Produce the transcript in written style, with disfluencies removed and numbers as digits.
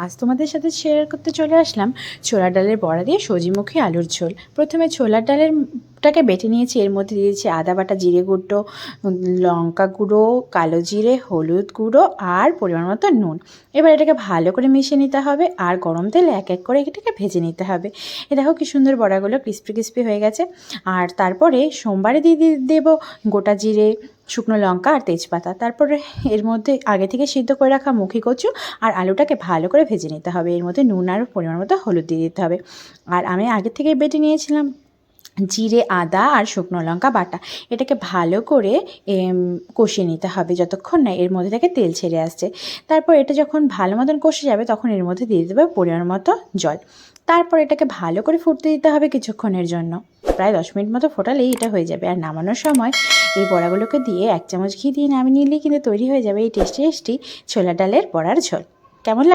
আজ তোমাদের সাথে শেয়ার করতে চলে আসলাম ছোলার ডালের বড়া দিয়ে সোজিমুখী আলুর ঝোল। প্রথমে ছোলার ডালেরটাকে বেটে নিয়েছি, এর মধ্যে দিয়েছি আদা বাটা, জিরে গুঁড়ো, লঙ্কা গুঁড়ো, কালো জিরে, হলুদ গুঁড়ো আর পরিমাণ মতো নুন। এবার এটাকে ভালো করে মিশিয়ে নিতে হবে আর গরম তেলে এক এক করে এটাকে ভেজে নিতে হবে। এ দেখো কি সুন্দর বড়াগুলো ক্রিস্পি ক্রিস্পি হয়ে গেছে। আর তারপরে সোমবারে দিয়ে দেবো গোটা জিরে, শুকনো লঙ্কা আর তেজপাতা। তারপরে এর মধ্যে আগে থেকে সিদ্ধ করে রাখা মুখি কচু আর আলুটাকে ভালো করে ভেজে নিতে হবে। এর মধ্যে নুন আর পরিমাণ মতো হলুদ দিয়ে দিতে হবে। আর আমি আগে থেকে বেটে নিয়েছিলাম জিরে, আদা আর শুকনো লঙ্কা বাটা। এটাকে ভালো করে কষিয়ে নিতে হবে যতক্ষণ না এর মধ্যে থেকে তেল ছেড়ে আসছে। তারপর এটা যখন ভালো মতন কষে যাবে তখন এর মধ্যে দিয়ে দেবে পরিমাণ মতো জল। তারপর এটাকে ভালো করে ফুটতে দিতে হবে কিছুক্ষণের জন্য। প্রায় 10 মিনিট মতো ফোটালেই এটা হয়ে যাবে। আর নামানোর সময় এই বড়াগুলোকে দিয়ে 1 চামচ ঘি দিয়ে নামিয়ে নিলেই কিন্তু তৈরি হয়ে যাবে এই টেস্টি টেস্টি ছোলা ডালের বড়ার ঝোল। কেমন